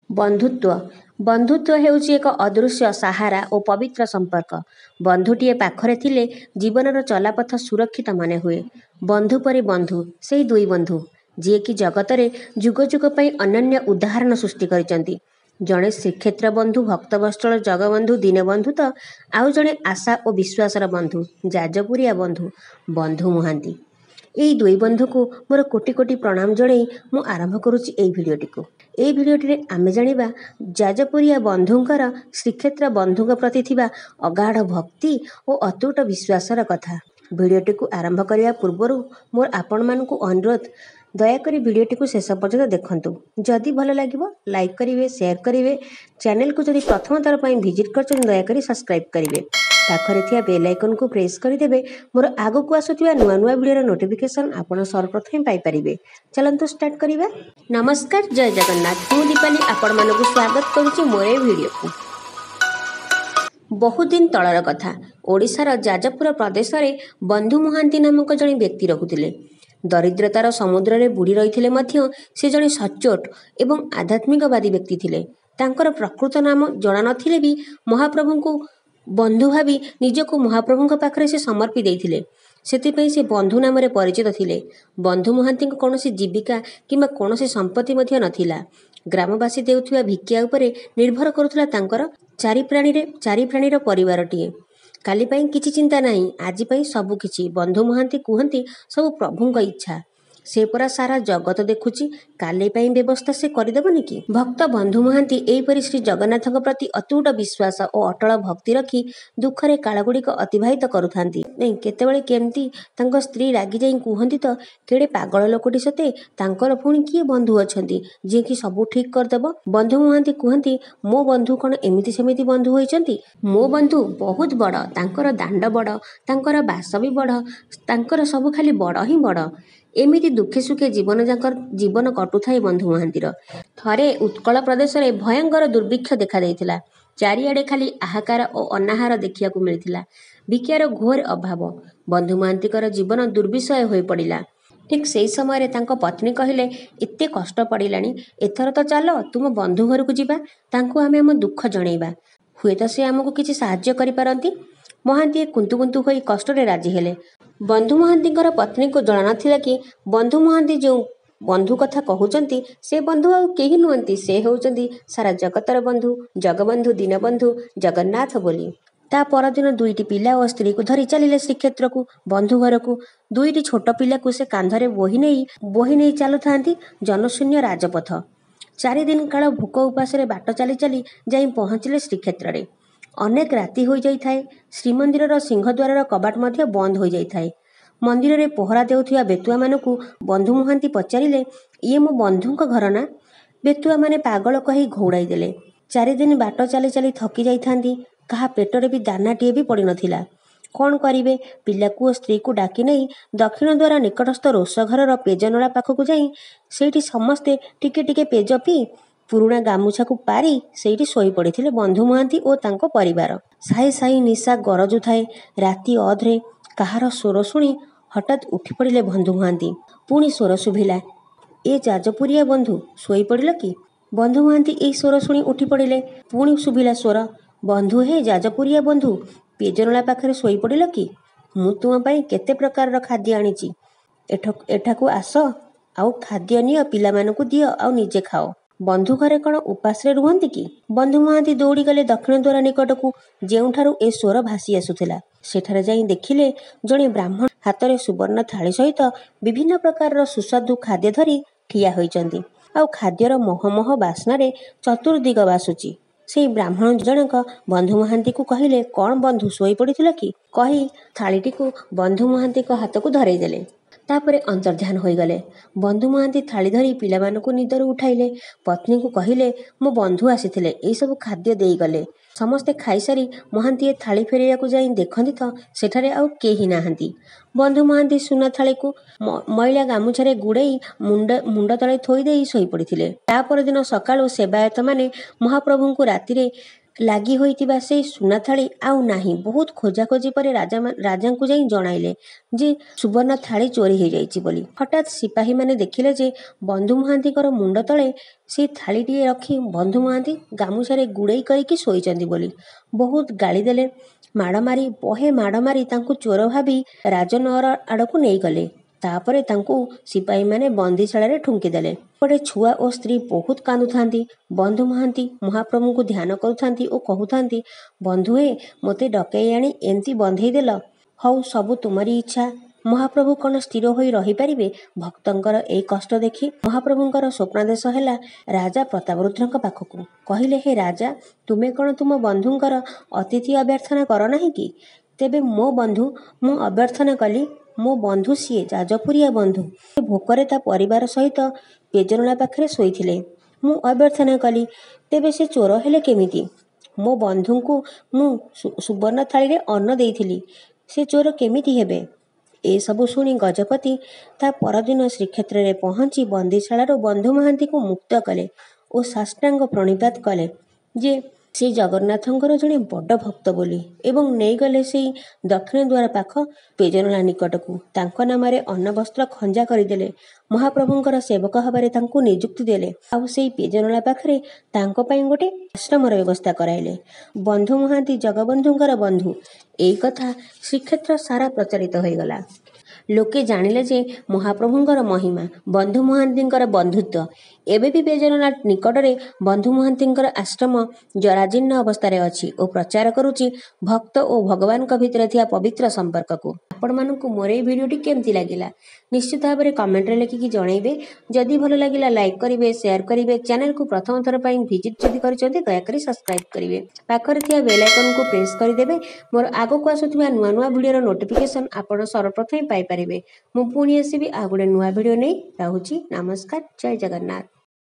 ବନ୍ଧୁତ୍ୱ ବନ୍ଧୁତ୍ୱ ହେଉଛି ଏକ ଅଦୃଶ୍ୟ ସାହାରା ଓ ପବିତ୍ର ସମ୍ପର୍କ। ବନ୍ଧୁଟିଏ ପାଖରେ ଥିଲେ ଜୀବନର ଚଲାପଥ ସୁରକ୍ଷିତ ମନେ ହୁଏ। ବନ୍ଧୁ ପରି ବନ୍ଧୁ, ସେହି ଦୁଇ ବନ୍ଧୁ ଯିଏକି ଜଗତରେ ଯୁଗ ଯୁଗ ପାଇଁ ଅନନ୍ୟ ଉଦାହରଣ ସୃଷ୍ଟି କରିଛନ୍ତି। ଜଣେ ଶ୍ରୀକ୍ଷେତ୍ର ବନ୍ଧୁ ଭକ୍ତବତ୍ସଳ ଜଗବନ୍ଧୁ ଦୀନବନ୍ଧୁ ତ ଆଉ ଜଣେ ଆଶା ଓ ବିଶ୍ୱାସର ବନ୍ଧୁ ଯାଜପୁରିଆ ବନ୍ଧୁ ବନ୍ଧୁ ମହାନ୍ତି। ଏହି ଦୁଇ ବନ୍ଧୁକୁ ମୋର କୋଟି କୋଟି ପ୍ରଣାମ ଜଣାଇ ମୁଁ ଆରମ୍ଭ କରୁଛି ଏହି ଭିଡ଼ିଓଟିକୁ। ଏହି ଭିଡ଼ିଓଟିରେ ଆମେ ଜାଣିବା ଯାଜପୁରିଆ ବନ୍ଧୁଙ୍କର ଶ୍ରୀକ୍ଷେତ୍ର ବନ୍ଧୁଙ୍କ ପ୍ରତି ଥିବା ଅଗାଢ଼ ଭକ୍ତି ଓ ଅତୁଟ ବିଶ୍ୱାସର କଥା। ଭିଡ଼ିଓଟିକୁ ଆରମ୍ଭ କରିବା ପୂର୍ବରୁ ମୋର ଆପଣମାନଙ୍କୁ ଅନୁରୋଧ, ଦୟାକରି ଭିଡ଼ିଓଟିକୁ ଶେଷ ପର୍ଯ୍ୟନ୍ତ ଦେଖନ୍ତୁ। ଯଦି ଭଲ ଲାଗିବ ଲାଇକ୍ କରିବେ, ସେୟାର କରିବେ। ଚ୍ୟାନେଲକୁ ଯଦି ପ୍ରଥମ ଥର ପାଇଁ ଭିଜିଟ୍ କରିଛନ୍ତି ଦୟାକରି ସବସ୍କ୍ରାଇବ୍ କରିବେ। ପାଖରେ ଥିବା ବେଲ୍ ଆଇକନ୍କୁ ପ୍ରେସ୍ କରିଦେବେ ମୋର ଆଗକୁ ଆସୁଥିବା ନୂଆ ନୂଆ ଭିଡ଼ିଓର ନୋଟିଫିକେସନ୍ ଆପଣ ସର୍ବପ୍ରଥମେ ପାଇପାରିବେ। ଚାଲନ୍ତୁ ଷ୍ଟାର୍ଟ କରିବା। ନମସ୍କାର, ଜୟ ଜଗନ୍ନାଥ। ମୁଁ ଦୀପାଲି ଆପଣମାନଙ୍କୁ ସ୍ୱାଗତ କରୁଛି ମୋର ଏ ଭିଡ଼ିଓକୁ। ବହୁଦିନ ତଳର କଥା। ଓଡ଼ିଶାର ଯାଜପୁର ପ୍ରଦେଶରେ ବନ୍ଧୁ ମହାନ୍ତି ନାମକ ଜଣେ ବ୍ୟକ୍ତି ରହୁଥିଲେ। ଦରିଦ୍ରତାର ସମୁଦ୍ରରେ ବୁଡ଼ି ରହିଥିଲେ ମଧ୍ୟ ସେ ଜଣେ ସଚ୍ଚୋଟ ଏବଂ ଆଧ୍ୟାତ୍ମିକବାଦୀ ବ୍ୟକ୍ତି ଥିଲେ। ତାଙ୍କର ପ୍ରକୃତ ନାମ ଜଣା ନଥିଲେ ବି ମହାପ୍ରଭୁଙ୍କୁ ବନ୍ଧୁ ଭାବି ନିଜକୁ ମହାପ୍ରଭୁଙ୍କ ପାଖରେ ସେ ସମର୍ପି ଦେଇଥିଲେ। ସେଥିପାଇଁ ସେ ବନ୍ଧୁ ନାମରେ ପରିଚିତ ଥିଲେ। ବନ୍ଧୁ ମହାନ୍ତିଙ୍କ କୌଣସି ଜୀବିକା କିମ୍ବା କୌଣସି ସମ୍ପତ୍ତି ମଧ୍ୟ ନଥିଲା। ଗ୍ରାମବାସୀ ଦେଉଥିବା ଭିକ୍ଷା ଉପରେ ନିର୍ଭର କରୁଥିଲା ତାଙ୍କର ଚାରି ପ୍ରାଣୀର ପରିବାରଟିଏ। କାଲି ପାଇଁ କିଛି ଚିନ୍ତା ନାହିଁ, ଆଜି ପାଇଁ ସବୁ କିଛି। ବନ୍ଧୁ ମହାନ୍ତି କୁହନ୍ତି ସବୁ ପ୍ରଭୁଙ୍କ ଇଚ୍ଛା। ସେ ପରା ସାରା ଜଗତ ଦେଖୁଛି, କାଲି ପାଇଁ ବ୍ୟବସ୍ଥା ସେ କରିଦେବନି କି? ଭକ୍ତ ବନ୍ଧୁ ମହାନ୍ତି ଏହିପରି ଶ୍ରୀ ଜଗନ୍ନାଥଙ୍କ ପ୍ରତି ଅତୁଟ ବିଶ୍ୱାସ ଓ ଅଟଳ ଭକ୍ତି ରଖି ଦୁଃଖରେ କାଳଗୁଡ଼ିକ ଅତିବାହିତ କରୁଥାନ୍ତି। କେତେବେଳେ କେମିତି ତାଙ୍କ ସ୍ତ୍ରୀ ରାଗି ଯାଇ କୁହନ୍ତି ତ, କେଡ଼େ ପାଗଳ ଲୋକଟି ସତେ, ତାଙ୍କର ପୁଣି କିଏ ବନ୍ଧୁ ଅଛନ୍ତି ଯିଏକି ସବୁ ଠିକ୍ କରିଦେବ? ବନ୍ଧୁ ମହାନ୍ତି କୁହନ୍ତି, ମୋ ବନ୍ଧୁ କ'ଣ ଏମିତି ସେମିତି ବନ୍ଧୁ ହୋଇଛନ୍ତି? ମୋ ବନ୍ଧୁ ବହୁତ ବଡ଼, ତାଙ୍କର ଦାଣ୍ଡ ବଡ଼, ତାଙ୍କର ବାସ ବି ବଡ଼, ତାଙ୍କର ସବୁ ଖାଲି ବଡ଼ ହିଁ ବଡ଼। ଏମିତି ଦୁଃଖେ ସୁଖେ ଜୀବନ କଟୁଥାଏ ବନ୍ଧୁ ମହାନ୍ତିର। ଥରେ ଉତ୍କଳ ପ୍ରଦେଶରେ ଭୟଙ୍କର ଦୁର୍ଭିକ୍ଷ ଦେଖାଦେଇଥିଲା। ଚାରିଆଡ଼େ ଖାଲି ହାହାକାର ଓ ଅନାହାର ଦେଖିବାକୁ ମିଳିଥିଲା। ଭିକ୍ଷାର ଘୋର ଅଭାବ। ବନ୍ଧୁ ମହାନ୍ତିଙ୍କର ଜୀବନ ଦୁର୍ବିଷୟ ହୋଇପଡ଼ିଲା। ଠିକ୍ ସେହି ସମୟରେ ତାଙ୍କ ପତ୍ନୀ କହିଲେ, ଏତେ କଷ୍ଟ ପଡ଼ିଲାଣି, ଏଥର ତ ଚାଲ ତୁମ ବନ୍ଧୁ ଘରକୁ ଯିବା। ତାଙ୍କୁ ଆମେ ଆମ ଦୁଃଖ ଜଣାଇବା, ହୁଏତ ସେ ଆମକୁ କିଛି ସାହାଯ୍ୟ କରିପାରନ୍ତି। ମହାନ୍ତିଏ କୁନ୍ତୁ କୁନ୍ତୁ ହୋଇ କଷ୍ଟରେ ରାଜି ହେଲେ। ବନ୍ଧୁ ମହାନ୍ତିଙ୍କର ପତ୍ନୀକୁ ଜଣା ନଥିଲା କି ବନ୍ଧୁ ମହାନ୍ତି ଯେଉଁ ବନ୍ଧୁ କଥା କହୁଛନ୍ତି ସେ ବନ୍ଧୁ ଆଉ କେହି ନୁହନ୍ତି, ସେ ହେଉଛନ୍ତି ସାରା ଜଗତର ବନ୍ଧୁ ଜଗବନ୍ଧୁ ଦୀନବନ୍ଧୁ ଜଗନ୍ନାଥ ବୋଲି। ତା ପରଦିନ ଦୁଇଟି ପିଲା ଓ ସ୍ତ୍ରୀକୁ ଧରି ଚାଲିଲେ ଶ୍ରୀକ୍ଷେତ୍ରକୁ ବନ୍ଧୁ ଘରକୁ। ଦୁଇଟି ଛୋଟ ପିଲାକୁ ସେ କାନ୍ଧରେ ବୋହି ନେଇ ଚାଲୁଥାନ୍ତି ଜନଶୂନ୍ୟ ରାଜପଥ। 4 ଦିନ କାଳ ଭୋକ ଉପାସରେ ବାଟ ଚାଲି ଚାଲି ଯାଇ ପହଞ୍ଚିଲେ ଶ୍ରୀକ୍ଷେତ୍ରରେ। ଅନେକ ରାତି ହୋଇଯାଇଥାଏ। ଶ୍ରୀମନ୍ଦିରର ସିଂହଦ୍ୱାରର କବାଟ ମଧ୍ୟ ବନ୍ଦ ହୋଇଯାଇଥାଏ। ମନ୍ଦିରରେ ପହରା ଦେଉଥିବା ବେତୁଆମାନଙ୍କୁ ବନ୍ଧୁ ମହାନ୍ତି ପଚାରିଲେ, ଇଏ ମୋ ବନ୍ଧୁଙ୍କ ଘର ନା? ବେତୁଆମାନେ ପାଗଳ କହି ଘଉଡ଼ାଇ ଦେଲେ। 4 ଦିନ ବାଟ ଚାଲି ଚାଲି ଥକି ଯାଇଥାନ୍ତି। କାହା ପେଟରେ ବି ଦାନାଟିଏ ବି ପଡ଼ିନଥିଲା। କ'ଣ କରିବେ? ପିଲାକୁ ଓ ସ୍ତ୍ରୀକୁ ଡାକି ନେଇ ଦକ୍ଷିଣ ଦ୍ୱାର ନିକଟସ୍ଥ ରୋଷଘରର ପେଜନଳା ପାଖକୁ ଯାଇ ସେଇଠି ସମସ୍ତେ ଟିକେ ଟିକେ ପେଜ ପିଇ ପୁରୁଣା ଗାମୁଛାକୁ ପାରି ସେଇଠି ଶୋଇପଡ଼ିଥିଲେ ବନ୍ଧୁ ମହାନ୍ତି ଓ ତାଙ୍କ ପରିବାର। ସାହି ସାହି ନିଶା ଗରଜୁଥାଏ। ରାତି ଅଧରେ କାହାର ସ୍ୱର ଶୁଣି ହଠାତ୍ ଉଠିପଡ଼ିଲେ ବନ୍ଧୁ ମହାନ୍ତି। ପୁଣି ସ୍ୱର ଶୁଭିଲା, ଏ ଯାଜପୁରିଆ ବନ୍ଧୁ, ଶୋଇପଡ଼ିଲ କି? ବନ୍ଧୁ ମହାନ୍ତି ଏହି ସ୍ୱର ଶୁଣି ଉଠିପଡ଼ିଲେ। ପୁଣି ଶୁଭିଲା ସ୍ୱର, ବନ୍ଧୁ ହେ ଯାଜପୁରିଆ ବନ୍ଧୁ, ପେଜନଳା ପାଖରେ ଶୋଇପଡ଼ିଲ କି? ମୁଁ ତୁମ ପାଇଁ କେତେ ପ୍ରକାରର ଖାଦ୍ୟ ଆଣିଛି, ଏଠାକୁ ଆସ, ଆଉ ଖାଦ୍ୟ ନିଅ, ପିଲାମାନଙ୍କୁ ଦିଅ, ଆଉ ନିଜେ ଖାଅ। ବନ୍ଧୁ ଘରେ କ'ଣ ଉପାସରେ ରୁହନ୍ତି କି? ବନ୍ଧୁ ମହାନ୍ତି ଦୌଡ଼ିଗଲେ ଦକ୍ଷିଣ ଦ୍ୱାର ନିକଟକୁ, ଯେଉଁଠାରୁ ଏ ସ୍ୱର ଭାସି ଆସୁଥିଲା। ସେଠାରେ ଯାଇ ଦେଖିଲେ ଜଣେ ବ୍ରାହ୍ମଣ ହାତରେ ସୁବର୍ଣ୍ଣ ଥାଳି ସହିତ ବିଭିନ୍ନ ପ୍ରକାରର ସୁସ୍ୱାଦୁ ଖାଦ୍ୟ ଧରି ଠିଆ ହୋଇଛନ୍ତି। ଆଉ ଖାଦ୍ୟର ମହମହ ବାସ୍ନାରେ ଚତୁର୍ଦ୍ଦିଗ ବାସୁଛି। ସେହି ବ୍ରାହ୍ମଣ ଜଣକ ବନ୍ଧୁ ମହାନ୍ତିକୁ କହିଲେ, କ'ଣ ବନ୍ଧୁ ଶୋଇପଡ଼ିଥିଲ କି? କହି ଥାଳିଟିକୁ ବନ୍ଧୁ ମହାନ୍ତିଙ୍କ ହାତକୁ ଧରେଇ ଦେଲେ। ତାପରେ ଅନ୍ତର୍ଦ୍ଧାନ ହୋଇଗଲେ। ବନ୍ଧୁ ମହାନ୍ତି ଥାଳି ଧରି ପିଲାମାନଙ୍କୁ ନିଦରୁ ଉଠାଇଲେ। ପତ୍ନୀକୁ କହିଲେ, ମୋ ବନ୍ଧୁ ଆସିଥିଲେ, ଏହିସବୁ ଖାଦ୍ୟ ଦେଇଗଲେ। ସମସ୍ତେ ଖାଇସାରି ମହାନ୍ତିଏ ଥାଳି ଫେରାଇବାକୁ ଯାଇ ଦେଖନ୍ତି ତ ସେଠାରେ ଆଉ କେହି ନାହାନ୍ତି। ବନ୍ଧୁ ମହାନ୍ତି ସୁନା ଥାଳିକୁ ମଇଳା ଗାମୁଛାରେ ଗୁଡ଼େଇ ମୁଣ୍ଡ ତଳେ ଥୋଇ ଦେଇ ଶୋଇପଡ଼ିଥିଲେ। ତା ପରଦିନ ସକାଳୁ ସେବାୟତମାନେ ମହାପ୍ରଭୁଙ୍କୁ ରାତିରେ ଲାଗି ହୋଇଥିବା ସେଇ ସୁନା ଥାଳି ଆଉ ନାହିଁ। ବହୁତ ଖୋଜାଖୋଜି ପରେ ରାଜାଙ୍କୁ ଯାଇ ଜଣାଇଲେ ଯେ ସୁବର୍ଣ୍ଣ ଥାଳି ଚୋରି ହୋଇଯାଇଛି ବୋଲି। ହଠାତ୍ ସିପାହୀମାନେ ଦେଖିଲେ ଯେ ବନ୍ଧୁ ମହାନ୍ତିଙ୍କର ମୁଣ୍ଡ ତଳେ ସେଇ ଥାଳିଟିଏ ରଖି ବନ୍ଧୁ ମହାନ୍ତି ଗାମୁଛାରେ ଗୁଡ଼େଇ କରିକି ଶୋଇଛନ୍ତି ବୋଲି ବହୁତ ଗାଳି ଦେଲେ। ବହେ ମାଡ଼ ମାରି ତାଙ୍କୁ ଚୋର ଭାବି ରାଜନଅର ଆଡ଼କୁ ନେଇଗଲେ। ତାପରେ ତାଙ୍କୁ ସିପାହୀମାନେ ବନ୍ଦୀଶାଳାରେ ଠୁଙ୍କିଦେଲେ। ଗୋଟେ ଛୁଆ ଓ ସ୍ତ୍ରୀ ବହୁତ କାନ୍ଦୁଥାନ୍ତି। ବନ୍ଧୁ ମହାନ୍ତି ମହାପ୍ରଭୁଙ୍କୁ ଧ୍ୟାନ କରୁଥାନ୍ତି ଓ କହୁଥାନ୍ତି, ବନ୍ଧୁ ମୋତେ ଡକେଇ ଆଣି ଏମିତି ବନ୍ଧେଇ ଦେଲ। ହଉ, ସବୁ ତୁମରି ଇଚ୍ଛା। ମହାପ୍ରଭୁ କ'ଣ ସ୍ଥିର ହୋଇ ରହିପାରିବେ ଭକ୍ତଙ୍କର ଏଇ କଷ୍ଟ ଦେଖି? ମହାପ୍ରଭୁଙ୍କର ସ୍ୱପ୍ନାଦେଶ ହେଲା ରାଜା ପ୍ରତାପରୁଦ୍ରଙ୍କ ପାଖକୁ। କହିଲେ, ହେ ରାଜା, ତୁମେ କ'ଣ ତୁମ ବନ୍ଧୁଙ୍କର ଅତିଥି ଅଭ୍ୟର୍ଥନା କର ନାହିଁ କି? ତେବେ ମୋ ବନ୍ଧୁ ମୁଁ ଅଭ୍ୟର୍ଥନା କଲି। ମୋ ବନ୍ଧୁ ସିଏ ଯାଜପୁରିଆ ବନ୍ଧୁ। ସେ ଭୋକରେ ତା ପରିବାର ସହିତ ପେଜନଳା ପାଖରେ ଶୋଇଥିଲେ। ମୁଁ ଅଭ୍ୟର୍ଥନା କଲି। ତେବେ ସେ ଚୋର ହେଲେ କେମିତି? ମୋ ବନ୍ଧୁଙ୍କୁ ମୁଁ ସୁବର୍ଣ୍ଣ ଥାଳିରେ ଅନ୍ନ ଦେଇଥିଲି। ସେ ଚୋର କେମିତି ହେବେ? ଏସବୁ ଶୁଣି ଗଜପତି ତା ପରଦିନ ଶ୍ରୀକ୍ଷେତ୍ରରେ ପହଞ୍ଚି ବନ୍ଦୀଶାଳାରୁ ବନ୍ଧୁ ମହାନ୍ତିଙ୍କୁ ମୁକ୍ତ କଲେ ଓ ସାଷ୍ଟାଙ୍ଗ ପ୍ରଣିପାତ କଲେ ଯେ ସେ ଜଗନ୍ନାଥଙ୍କର ଜଣେ ବଡ଼ ଭକ୍ତ ବୋଲି ଏବଂ ନେଇଗଲେ ସେଇ ଦକ୍ଷିଣ ଦ୍ୱାର ପାଖ ପେଜନଳା ନିକଟକୁ। ତାଙ୍କ ନାମରେ ଅନ୍ନ ବସ୍ତ୍ର ଖଞ୍ଜା କରିଦେଲେ। ମହାପ୍ରଭୁଙ୍କର ସେବକ ଭାବରେ ତାଙ୍କୁ ନିଯୁକ୍ତି ଦେଲେ। ଆଉ ସେଇ ପେଜନଳା ପାଖରେ ତାଙ୍କ ପାଇଁ ଗୋଟେ ଆଶ୍ରମର ବ୍ୟବସ୍ଥା କରାଇଲେ। ବନ୍ଧୁ ମହାନ୍ତି ଜଗବନ୍ଧୁଙ୍କର ବନ୍ଧୁ। ଏଇ କଥା ଶ୍ରୀକ୍ଷେତ୍ର ସାରା ପ୍ରଚାରିତ ହୋଇଗଲା। ଲୋକେ ଜାଣିଲେ ଯେ ମହାପ୍ରଭୁଙ୍କର ମହିମା, ବନ୍ଧୁ ମହାନ୍ତିଙ୍କର ବନ୍ଧୁତ୍ୱ। ଏବେ ବି ପେଜନଳା ନିକଟରେ ବନ୍ଧୁ ମହାନ୍ତିଙ୍କର ଆଶ୍ରମ ଜରାଜୀର୍ଣ୍ଣ ଅବସ୍ଥାରେ ଅଛି ଓ ପ୍ରଚାର କରୁଛି ଭକ୍ତ ଓ ଭଗବାନଙ୍କ ଭିତରେ ଥିବା ପବିତ୍ର ସମ୍ପର୍କକୁ। ଆପଣମାନଙ୍କୁ ମୋର এই ଭିଡ଼ିଓଟି କେମିତି ଲାଗିଲା ନିଶ୍ଚିତ ଭାବରେ କମେଣ୍ଟରେ ଲେଖିକି ଜଣାଇବେ। ଯଦି ଭଲ ଲାଗିଲା ଲାଇକ୍ କରିବେ, ସେୟାର କରିବେ। ଚ୍ୟାନେଲକୁ ପ୍ରଥମ ଥର ପାଇଁ ଭିଜିଟ୍ ଯଦି କରିଛନ୍ତି ଦୟାକରି ସବସ୍କ୍ରାଇବ୍ କରିବେ। ପାଖରେ ଥିବା ବେଲ୍ ଆଇକନକୁ ପ୍ରେସ୍ କରିଦେବେ। ମୋର ଆଗକୁ ଆସୁଥିବା ନୂଆ ନୂଆ ଭିଡ଼ିଓର ନୋଟିଫିକେସନ୍ ଆପଣ ସର୍ବପ୍ରଥମେ ପାଇପାରିବେ। ମୁଁ ପୁଣି ଆସିବି ଆଉ ଗୋଟେ ନୂଆ ଭିଡ଼ିଓ ନେଇ। ରହୁଛି। ନମସ୍କାର। ଜୟ ଜଗନ୍ନାଥ।